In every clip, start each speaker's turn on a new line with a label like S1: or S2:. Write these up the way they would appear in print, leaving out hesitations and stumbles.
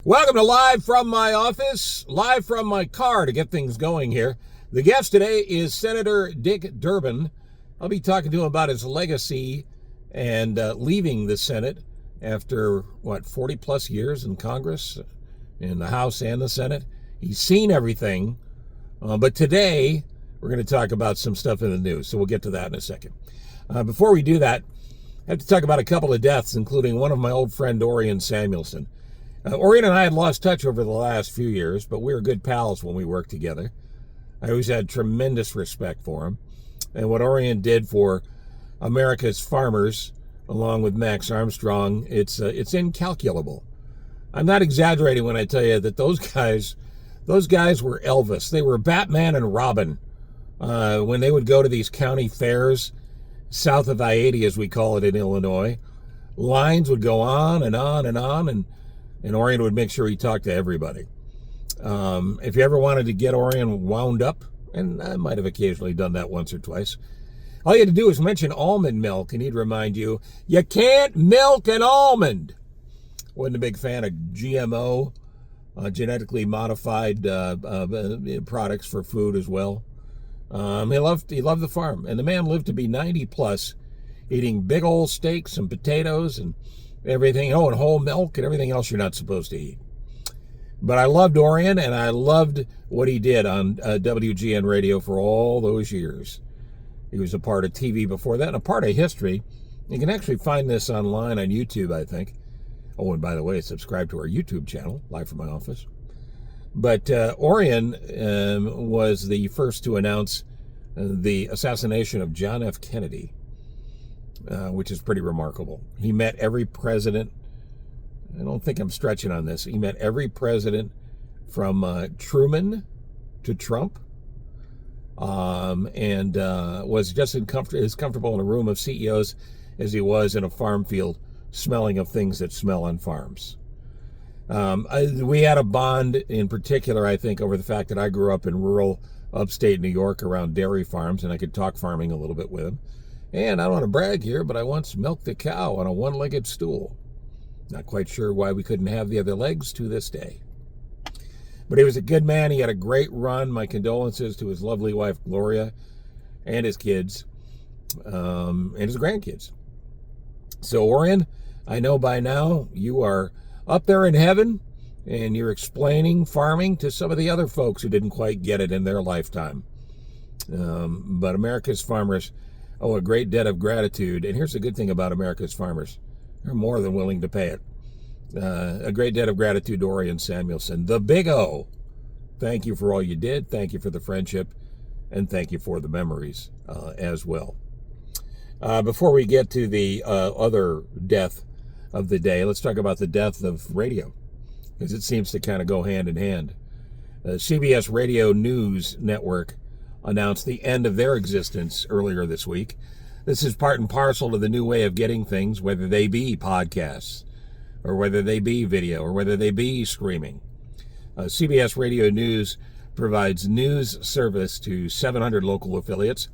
S1: Welcome to Live from my office, live from my car to get things going here. The guest today is Senator Dick Durbin. I'll be talking to him about his legacy and leaving the Senate after, 40 plus years in Congress, in the House and the Senate. He's seen everything, but today we're going to talk about some stuff in the news, so we'll get to that in a second. Before we do that, I have to talk about a couple of deaths, including one of my old friend, Orion Samuelson. Orion and I had lost touch over the last few years, but we were good pals when we worked together. I always had tremendous respect for him. And what Orion did for America's farmers, along with Max Armstrong, it's incalculable. I'm not exaggerating when I tell you that those guys were Elvis. They were Batman and Robin. When they would go to these county fairs, south of I-80 as we call it in Illinois, lines would go on and on and on, and Orion would make sure he talked to everybody. If you ever wanted to get Orion wound up, and I might have occasionally done that once or twice, all you had to do was mention almond milk, and he'd remind you, you can't milk an almond. Wasn't a big fan of GMO, genetically modified products for food as well. He loved the farm, and the man lived to be 90 plus, eating big old steaks and potatoes and everything, and whole milk and everything else you're not supposed to eat. But I loved Orion, and I loved what he did on WGN radio for all those years. He was a part of TV before that, and a part of history. You can actually find this online on YouTube, I think. Oh, and by the way, subscribe to our YouTube channel, Live from my office. But Orion was the first to announce the assassination of John F. Kennedy, which is pretty remarkable. He met every president. I don't think I'm stretching on this. He met every president from Truman to Trump, and was just as comfortable in a room of CEOs as he was in a farm field, smelling of things that smell on farms. We had a bond in particular, I think, over the fact that I grew up in rural upstate New York around dairy farms, and I could talk farming a little bit with him. And I don't want to brag here, but I once milked a cow on a one-legged stool. Not quite sure why we couldn't have the other legs to this day. But he was a good man. He had a great run. My condolences to his lovely wife, Gloria, and his kids, and his grandkids. So, Orion, I know by now you are up there in heaven, and you're explaining farming to some of the other folks who didn't quite get it in their lifetime. But America's farmers owe a great debt of gratitude. And here's the good thing about America's farmers. They're more than willing to pay it. A great debt of gratitude to Orion Samuelson, the Big O. Thank you for all you did. Thank you for the friendship. And thank you for the memories as well. Before we get to the other death of the day, let's talk about the death of radio, because it seems to kind of go hand in hand. CBS Radio News Network announced the end of their existence earlier this week. This is part and parcel to the new way of getting things, whether they be podcasts, or whether they be video, or whether they be streaming. CBS Radio News provides news service to 700 local affiliates.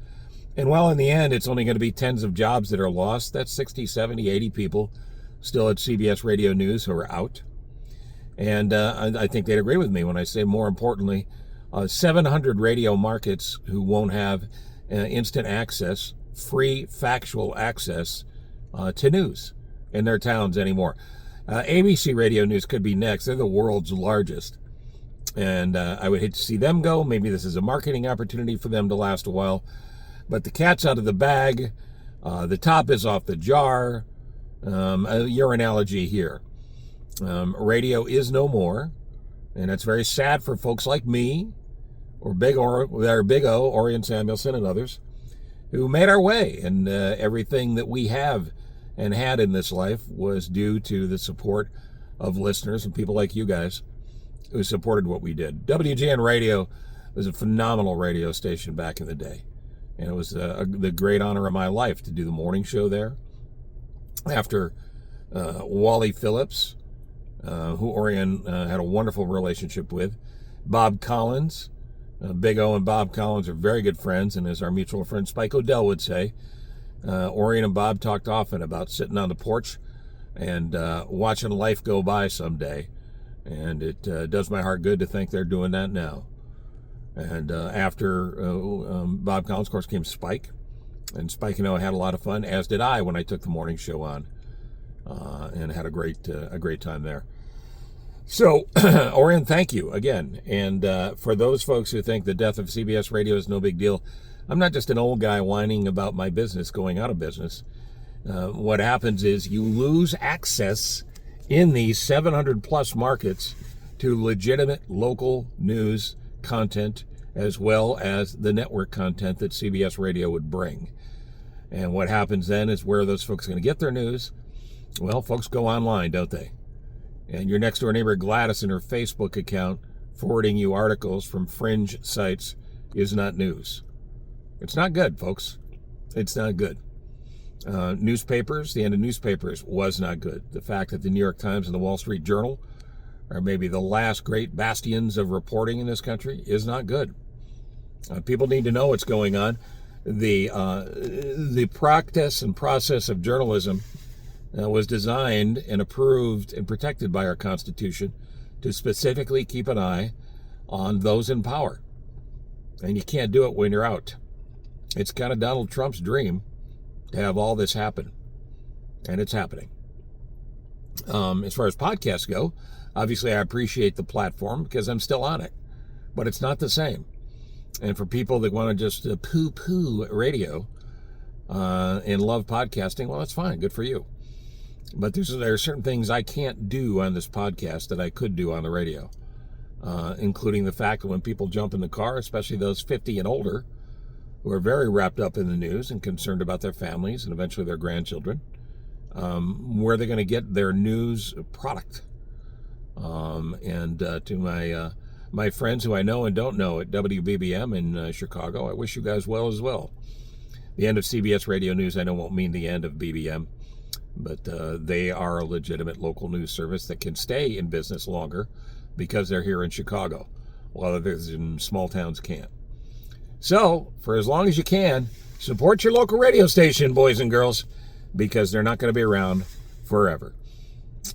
S1: And while in the end it's only going to be tens of jobs that are lost, that's 60, 70, 80 people still at CBS Radio News who are out. And I think they'd agree with me when I say, more importantly, 700 radio markets who won't have instant access, free factual access to news in their towns anymore. ABC Radio News could be next. They're the world's largest. And I would hate to see them go. Maybe this is a marketing opportunity for them to last a while. But the cat's out of the bag. The top is off the jar. Your analogy here. Radio is no more. And it's very sad for folks like me, or Big O, Orion Samuelson, and others, who made our way. And everything that we have and had in this life was due to the support of listeners and people like you guys who supported what we did. WGN Radio was a phenomenal radio station back in the day. And it was the great honor of my life to do the morning show there. After Wally Phillips, who Orion had a wonderful relationship with, Bob Collins. Big O and Bob Collins are very good friends, and as our mutual friend Spike O'Dell would say, Orion and Bob talked often about sitting on the porch and watching life go by someday And it does my heart good to think they're doing that now. And after Bob Collins, of course, came Spike. And Spike, had a lot of fun, as did I when I took the morning show on. And had a great time there. So, Orion, thank you again. And for those folks who think the death of CBS Radio is no big deal, I'm not just an old guy whining about my business going out of business. What happens is you lose access in these 700 plus markets to legitimate local news content, as well as the network content that CBS Radio would bring. And what happens then is, where are those folks going to get their news? Well, folks go online, don't they? And your next door neighbor Gladys in her Facebook account forwarding you articles from fringe sites is not news. It's not good, folks. It's not good. Newspapers, the end of newspapers was not good. The fact that the New York Times and the Wall Street Journal are maybe the last great bastions of reporting in this country is not good. People need to know what's going on. The practice and process of journalism was designed and approved and protected by our Constitution to specifically keep an eye on those in power. And you can't do it when you're out. It's kind of Donald Trump's dream to have all this happen. And it's happening. As far as podcasts go, obviously I appreciate the platform because I'm still on it. But it's not the same. And for people that want to just poo-poo radio and love podcasting, well, that's fine. Good for you. But there are certain things I can't do on this podcast that I could do on the radio, including the fact that when people jump in the car, especially those 50 and older, who are very wrapped up in the news and concerned about their families and eventually their grandchildren, where they're going to get their news product. To my friends who I know and don't know at WBBM in Chicago, I wish you guys well as well. The end of CBS Radio News I know won't mean the end of BBM. But they are a legitimate local news service that can stay in business longer because they're here in Chicago, while others in small towns can't. So, for as long as you can, support your local radio station, boys and girls, because they're not going to be around forever.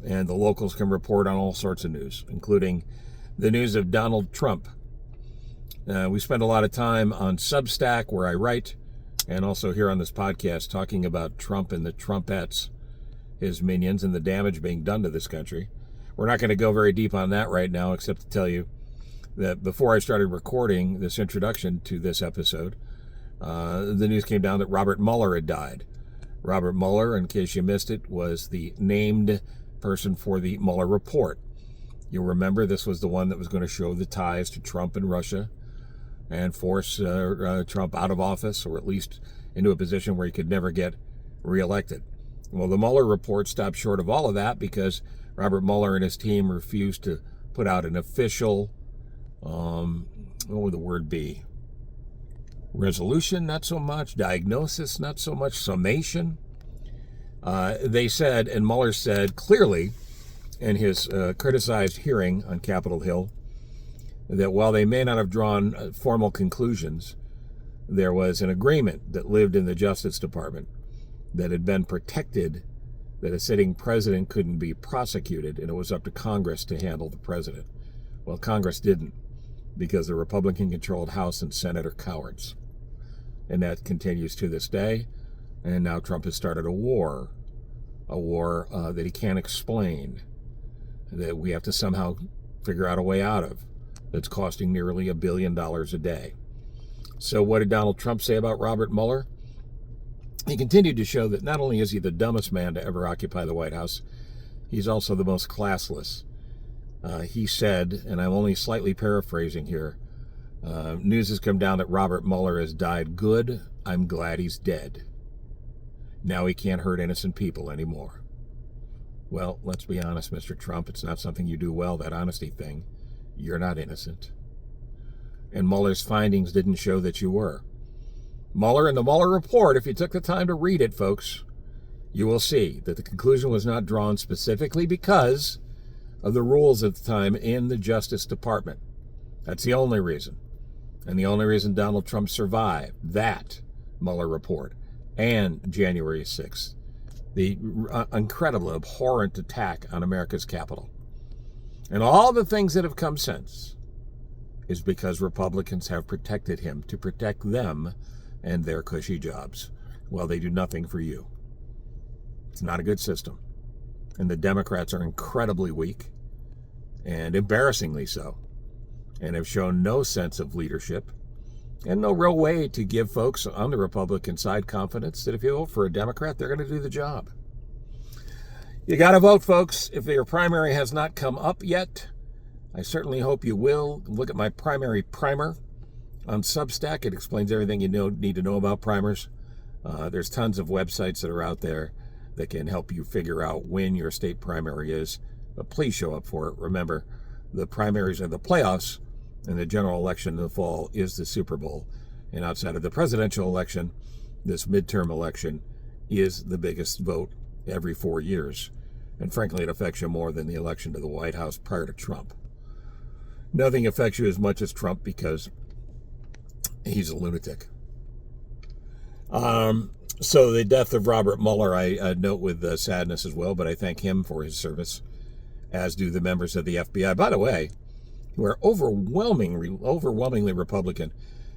S1: And the locals can report on all sorts of news, including the news of Donald Trump. We spend a lot of time on Substack, where I write, and also here on this podcast, talking about Trump and the Trumpettes, his minions, and the damage being done to this country. We're not going to go very deep on that right now, except to tell you that before I started recording this introduction to this episode, the news came down that Robert Mueller had died. Robert Mueller, in case you missed it, was the named person for the Mueller report. You'll remember this was the one that was going to show the ties to Trump and Russia and force Trump out of office, or at least into a position where he could never get reelected. Well, the Mueller report stopped short of all of that because Robert Mueller and his team refused to put out an official, what would the word be? Resolution, not so much. Diagnosis, not so much. Summation. They said, and Mueller said clearly in his criticized hearing on Capitol Hill, that while they may not have drawn formal conclusions, there was an agreement that lived in the Justice Department that had been protected, that a sitting president couldn't be prosecuted, and it was up to Congress to handle the president. Well, Congress didn't, because the Republican-controlled House and Senate are cowards. And that continues to this day, and now Trump has started a war that he can't explain, that we have to somehow figure out a way out of, that's costing nearly $1 billion a day. So what did Donald Trump say about Robert Mueller? He continued to show that not only is he the dumbest man to ever occupy the White House, he's also the most classless. He said, and I'm only slightly paraphrasing here, news has come down that Robert Mueller has died. Good, I'm glad he's dead. Now he can't hurt innocent people anymore. Well, let's be honest, Mr. Trump, it's not something you do well, that honesty thing. You're not innocent. And Mueller's findings didn't show that you were. Mueller and the Mueller report, if you took the time to read it, folks, you will see that the conclusion was not drawn specifically because of the rules at the time in the Justice Department. That's the only reason. And the only reason Donald Trump survived that Mueller report and January 6th, the incredible, abhorrent attack on America's Capitol. And all the things that have come since is because Republicans have protected him to protect them and their cushy jobs while they do nothing for you. It's not a good system. And the Democrats are incredibly weak, and embarrassingly so, and have shown no sense of leadership and no real way to give folks on the Republican side confidence that if you vote for a Democrat, they're going to do the job. You got to vote, folks. If your primary has not come up yet, I certainly hope you will. Look at my primary primer on Substack. It explains everything you need to know about primers. There's tons of websites that are out there that can help you figure out when your state primary is. But please show up for it. Remember, the primaries are the playoffs, and the general election in the fall is the Super Bowl. And outside of the presidential election, this midterm election is the biggest vote every 4 years. And frankly, it affects you more than the election to the White House prior to Trump. Nothing affects you as much as Trump because he's a lunatic. So the death of Robert Mueller, I note with sadness as well, but I thank him for his service, as do the members of the FBI, by the way, who are overwhelmingly Republican.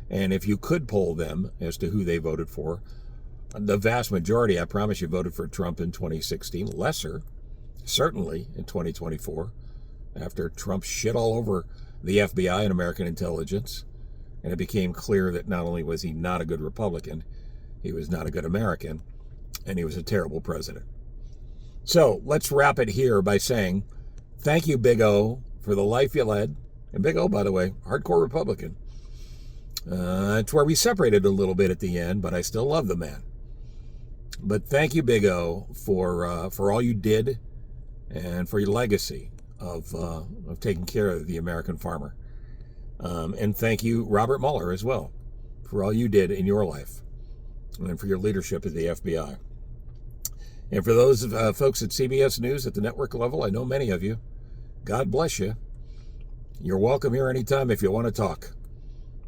S1: And if you could poll them as to who they voted for, the vast majority, I promise you, voted for Trump in 2016. Lesser, certainly, in 2024, after Trump shit all over the FBI and American intelligence. And it became clear that not only was he not a good Republican, he was not a good American, and he was a terrible president. So let's wrap it here by saying, thank you, Big O, for the life you led. And Big O, by the way, hardcore Republican. It's where we separated a little bit at the end, but I still love the man. But thank you, Big O, for all you did and for your legacy of taking care of the American farmer. And thank you, Robert Mueller, as well, for all you did in your life and for your leadership at the FBI. And for those folks at CBS News at the network level, I know many of you, God bless you. You're welcome here anytime if you want to talk.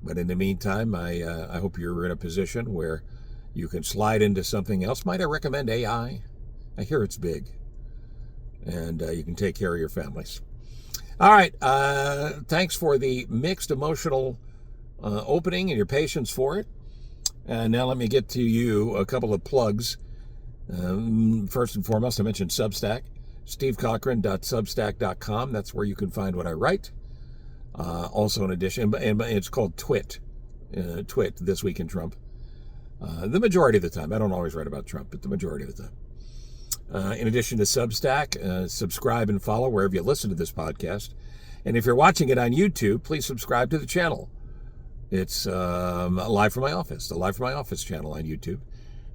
S1: But in the meantime, I hope you're in a position where you can slide into something else. Might I recommend AI? I hear it's big. And you can take care of your families. All right. Thanks for the mixed emotional opening and your patience for it. And now let me get to you a couple of plugs. First and foremost, I mentioned Substack. stevecochran.substack.com. That's where you can find what I write. Also, in addition, and it's called Twit. Twit, This Week in Trump. The majority of the time. I don't always write about Trump, but the majority of the time. In addition to Substack, subscribe and follow wherever you listen to this podcast. And if you're watching it on YouTube, please subscribe to the channel. It's Live from My Office, the Live from My Office channel on YouTube.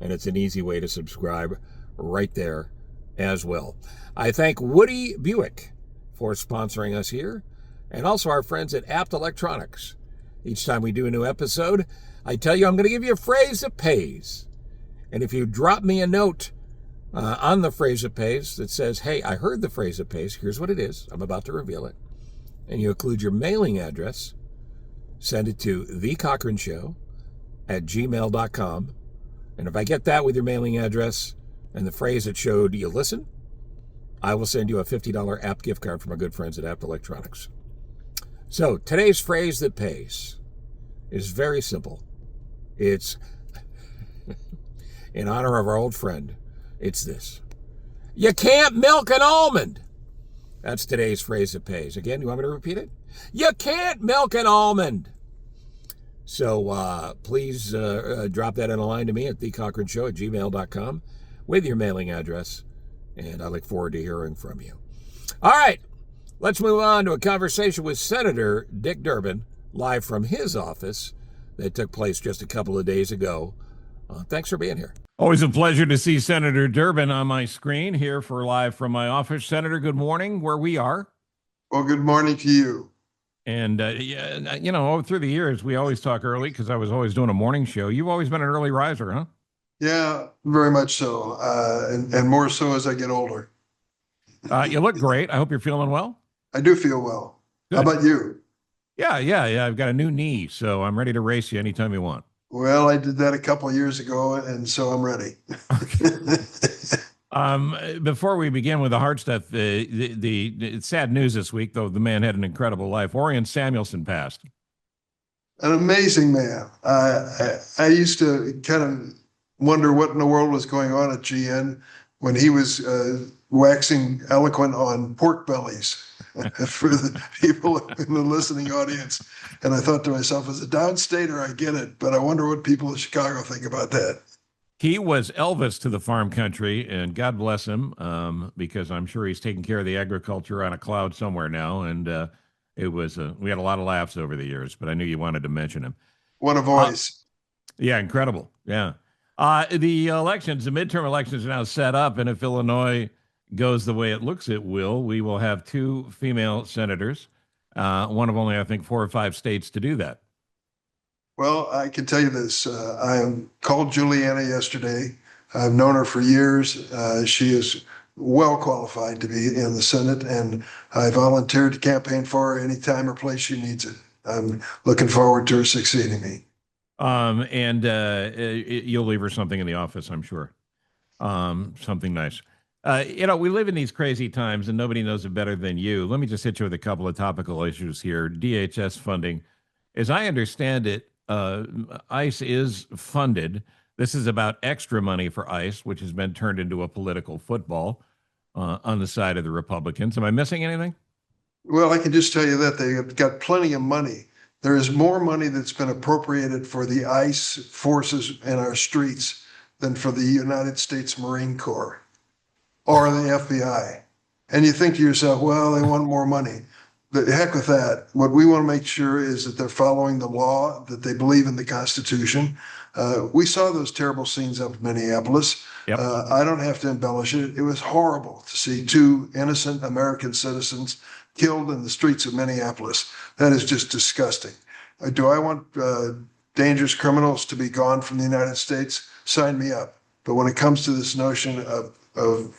S1: And it's an easy way to subscribe right there as well. I thank Woody Buick for sponsoring us here, and also our friends at Apt Electronics. Each time we do a new episode, I tell you I'm going to give you a phrase that pays. And if you drop me a note on the phrase that pays that says, hey, I heard the phrase that pays, here's what it is, I'm about to reveal it, and you include your mailing address, send it to thecochranshow@gmail.com. And if I get that with your mailing address and the phrase that showed you listen, I will send you a $50 Apt gift card from our good friends at Apt Electronics. So today's phrase that pays is very simple. It's, in honor of our old friend, it's this. You can't milk an almond. That's today's phrase that pays. Again, you want me to repeat it? You can't milk an almond. So please drop that in a line to me at thecochranshow@gmail.com with your mailing address, and I look forward to hearing from you. All right, let's move on to a conversation with Senator Dick Durbin, live from his office, that took place just a couple of days ago. Thanks for being here. Always a pleasure to see Senator Durbin on my screen here for Live from My Office. Senator, good morning, where we are.
S2: Well, good morning to you.
S1: And, you know, through the years, we always talk early because I was always doing a morning show. You've always been an early riser, huh?
S2: Yeah, very much so. And more so as I get older.
S1: You look great. I hope you're feeling well.
S2: I do feel well. Good. How about you?
S1: Yeah. I've got a new knee, so I'm ready to race you anytime you want.
S2: Well, I did that a couple of years ago, and so I'm ready.
S1: Before we begin with the hard stuff, it's sad news this week, though the man had an incredible life. Orion Samuelson passed.
S2: An amazing man. I used to kind of wonder what in the world was going on at GN when he was waxing eloquent on pork bellies for the people in the listening audience. And I thought to myself, as a downstater, I get it, but I wonder what people in Chicago think about that.
S1: He was Elvis to the farm country, and God bless him, because I'm sure he's taking care of the agriculture on a cloud somewhere now. And we had a lot of laughs over the years, but I knew you wanted to mention him.
S2: What a voice.
S1: Yeah, incredible. Yeah. The midterm elections are now set up, and if Illinois goes the way it looks it will, we will have two female senators, one of only, I think, 4 or 5 states to do that.
S2: Well, I can tell you this. I called Juliana yesterday. I've known her for years. She is well qualified to be in the Senate, and I volunteered to campaign for her anytime or place she needs it. I'm looking forward to her succeeding me.
S1: You'll leave her something in the office, I'm sure. Something nice. We live in these crazy times, and nobody knows it better than you. Let me just hit you with a couple of topical issues here. DHS funding. As I understand it, ICE is funded. This is about extra money for ICE, which has been turned into a political football on the side of the Republicans. Am I missing anything?
S2: Well, I can just tell you that they've got plenty of money. There is more money that's been appropriated for the ICE forces in our streets than for the United States Marine Corps or the FBI. And you think to yourself, well, they want more money. The heck with that. What we want to make sure is that they're following the law, that they believe in the Constitution. We saw those terrible scenes up in Minneapolis.
S1: Yep.
S2: I don't have to embellish it. It was horrible to see 2 innocent American citizens killed in the streets of Minneapolis. That is just disgusting. Do I want dangerous criminals to be gone from the United States? Sign me up. But when it comes to this notion of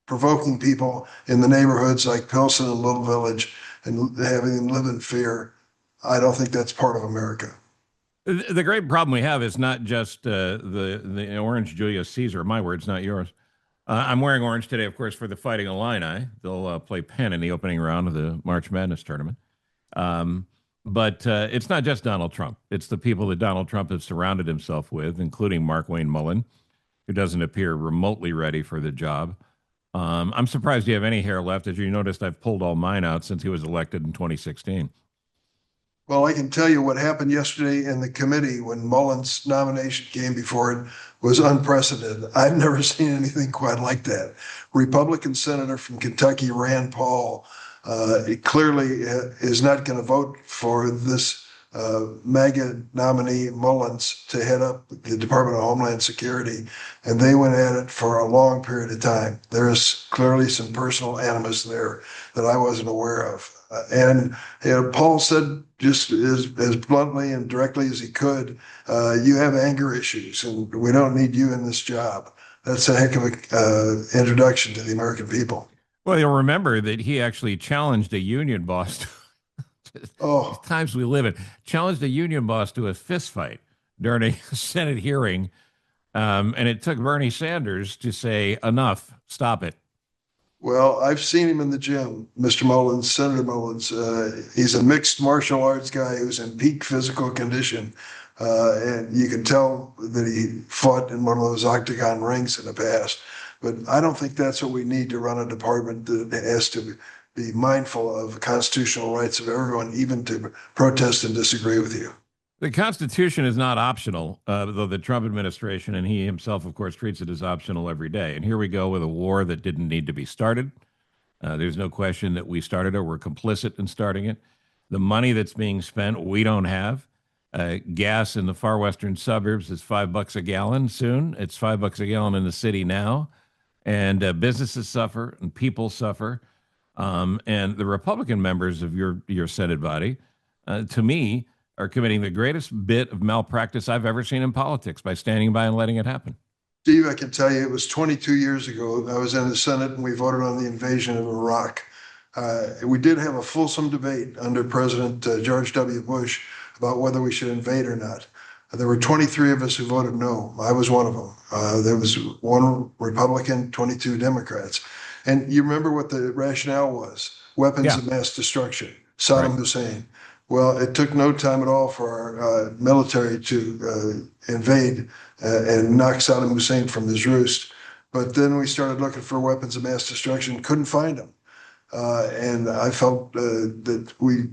S2: provoking people in the neighborhoods like Pilsen and Little Village and having them live in fear, I don't think that's part of America.
S1: The great problem we have is not just the orange Julius Caesar, my words, not yours. I'm wearing orange today, of course, for the Fighting Illini. They'll play Penn in the opening round of the March Madness tournament. But it's not just Donald Trump. It's the people that Donald Trump has surrounded himself with, including Mark Wayne Mullen, who doesn't appear remotely ready for the job. I'm surprised you have any hair left. As you noticed, I've pulled all mine out since he was elected in 2016.
S2: Well, I can tell you what happened yesterday in the committee when Mullen's nomination came before it was unprecedented. I've never seen anything quite like that. Republican Senator from Kentucky, Rand Paul, clearly is not going to vote for this MAGA nominee Mullins to head up the Department of Homeland Security, and they went at it for a long period of time. There is clearly some personal animus there that I wasn't aware of. Paul said just as bluntly and directly as he could, you have anger issues, and we don't need you in this job. That's a heck of an introduction to the American people.
S1: Well, you'll remember that he actually challenged a union boss.
S2: Oh,
S1: Times we live in. Challenged a union boss to a fist fight during a Senate hearing. And it took Bernie Sanders to say, enough, stop it.
S2: well, I've seen him in the gym, Mr. Mullins, Senator Mullins. He's a mixed martial arts guy who's in peak physical condition. And you can tell that he fought in one of those octagon rings in the past. But I don't think that's what we need to run a department that has to be mindful of the constitutional rights of everyone, even to protest and disagree with you.
S1: The Constitution is not optional, though the Trump administration and he himself, of course, treats it as optional every day. And here we go with a war that didn't need to be started. There's no question that we started it. We're complicit in starting it. The money that's being spent, we don't have. Gas in the far western suburbs is $5 a gallon soon. It's $5 a gallon in the city now. And businesses suffer and people suffer. And the Republican members of your Senate body, to me, are committing the greatest bit of malpractice I've ever seen in politics by standing by and letting it happen.
S2: Steve, I can tell you it was 22 years ago. I was in the Senate and we voted on the invasion of Iraq. We did have a fulsome debate under President George W. Bush about whether we should invade or not. There were 23 of us who voted no. I was one of them. There was one Republican, 22 Democrats. And you remember what the rationale was: weapons
S1: Yeah.
S2: of mass destruction, Saddam
S1: Right.
S2: Hussein. Well, it took no time at all for our military to invade and knock Saddam Hussein from his roost. But then we started looking for weapons of mass destruction, couldn't find them. And I felt that we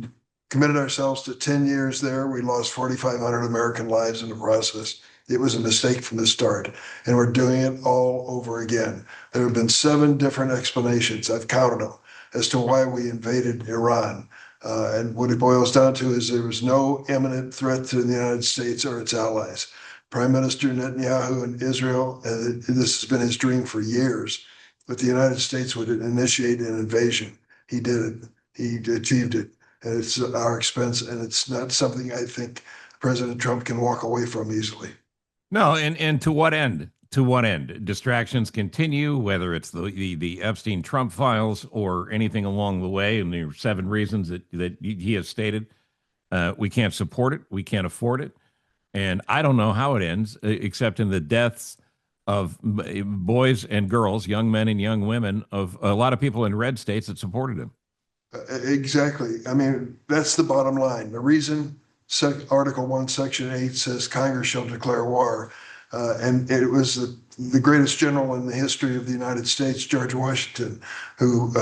S2: committed ourselves to 10 years there. We lost 4,500 American lives in the process. It was a mistake from the start, and we're doing it all over again. There have been 7 different explanations, I've counted them, as to why we invaded Iran. And what it boils down to is there was no imminent threat to the United States or its allies. Prime Minister Netanyahu in Israel, this has been his dream for years, that the United States would initiate an invasion. He did it. He achieved it. And it's at our expense, and it's not something I think President Trump can walk away from easily.
S1: No, and to what end? To what end? Distractions continue, whether it's the Epstein Trump files or anything along the way, and there are 7 reasons that he has stated. We can't support it. We can't afford it. And I don't know how it ends, except in the deaths of boys and girls, young men and young women, of a lot of people in red states that supported him.
S2: Exactly. I mean, that's the bottom line. The reason Article 1, Section 8 says Congress shall declare war, and it was the greatest general in the history of the United States, George Washington, who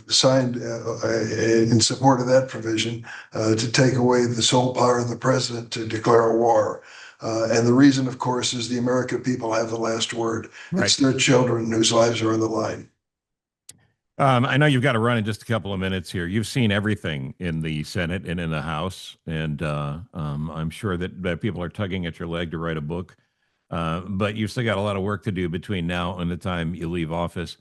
S2: signed in support of that provision to take away the sole power of the president to declare a war. And the reason, of course, is the American people have the last word.
S1: Right.
S2: It's their children whose lives are on the line.
S1: I know you've got to run in just a couple of minutes here. You've seen everything in the Senate and in the House, and I'm sure that people are tugging at your leg to write a book. But you've still got a lot of work to do between now and the time you leave office.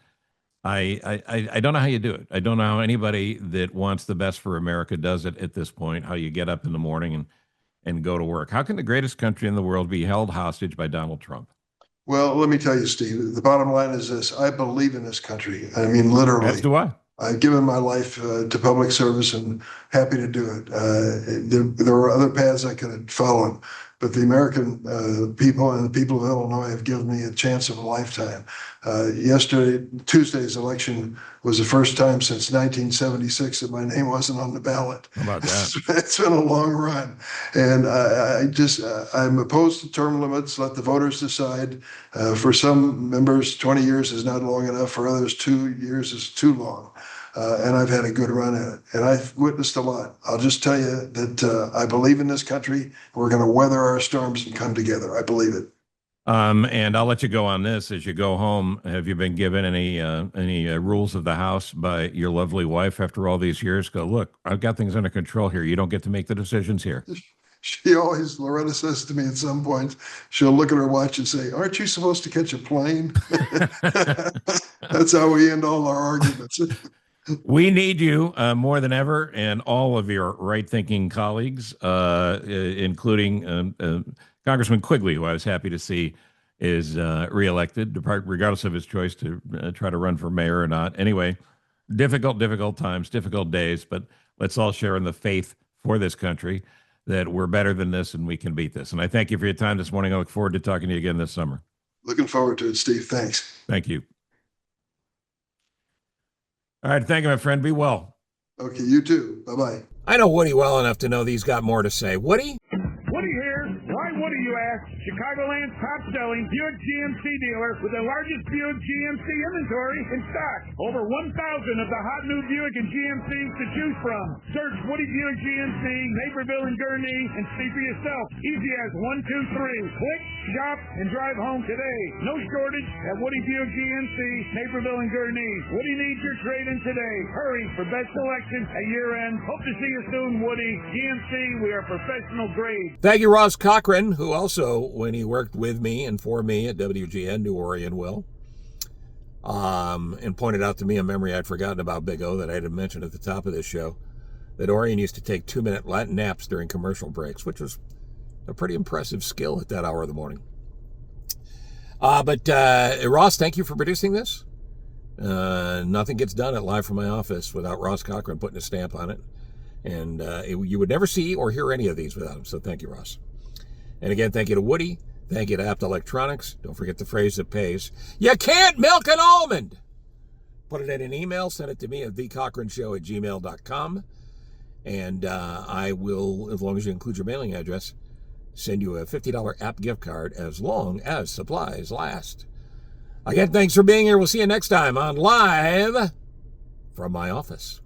S1: I don't know how you do it. I don't know how anybody that wants the best for America does it at this point, how you get up in the morning and go to work. How can the greatest country in the world be held hostage by Donald Trump?
S2: Well, let me tell you, Steve, the bottom line is this: I believe in this country. I mean, literally.
S1: As do I.
S2: I've given my life to public service and happy to do it. There were other paths I could have followed, but the American people and the people of Illinois have given me a chance of a lifetime. Tuesday's election was the first time since 1976 that my name wasn't on the ballot.
S1: How about that?
S2: It's been a long run. And I'm opposed to term limits. Let the voters decide. For some members, 20 years is not long enough. For others, 2 years is too long. And I've had a good run at it. And I've witnessed a lot. I'll just tell you that I believe in this country. We're going to weather our storms and come together. I believe it.
S1: And I'll let you go on this as you go home. Have you been given any rules of the House by your lovely wife after all these years? Go, look, I've got things under control here. You don't get to make the decisions here.
S2: Loretta says to me at some point, she'll look at her watch and say, "Aren't you supposed to catch a plane?" That's how we end all our arguments.
S1: We need you more than ever, and all of your right-thinking colleagues, including Congressman Quigley, who I was happy to see is reelected, regardless of his choice to try to run for mayor or not. Anyway, difficult times, difficult days, but let's all share in the faith for this country that we're better than this and we can beat this. And I thank you for your time this morning. I look forward to talking to you again this summer.
S2: Looking forward to it, Steve. Thanks.
S1: Thank you. All right. Thank you, my friend. Be well.
S2: Okay, you too. Bye-bye.
S1: I know Woody well enough to know that he's got more to say. Woody?
S3: Woody here. Why Woody, you ask? Chicagoland's top-selling Buick GMC dealer with the largest Buick GMC inventory in stock. Over 1,000 of the hot new Buick and GMCs to choose from. Search Woody Buick GMC, Naperville and Gurnee, and see for yourself. Easy as 1, 2, 3. Click, shop, and drive home today. No shortage at Woody Buick GMC, Naperville and Gurnee. Woody needs your trade-in today. Hurry for best selection at year-end. Hope to see you soon, Woody. GMC, we are professional grade.
S1: Thank you, Ross Cochran, who also, when he worked with me and for me at WGN, knew Orion well, and pointed out to me a memory I'd forgotten about Big O that I had mentioned at the top of this show, that Orion used to take 2-minute naps during commercial breaks, which was a pretty impressive skill at that hour of the morning. But Ross, thank you for producing this. Nothing gets done at Live from my office without Ross Cochran putting a stamp on it. And you would never see or hear any of these without him. So thank you, Ross. And again, thank you to Woody. Thank you to Apt Electronics. Don't forget the phrase that pays. You can't milk an almond! Put it in an email. Send it to me at thecochranshow@gmail.com. And I will, as long as you include your mailing address, send you a $50 app gift card as long as supplies last. Again, thanks for being here. We'll see you next time on Live from my office.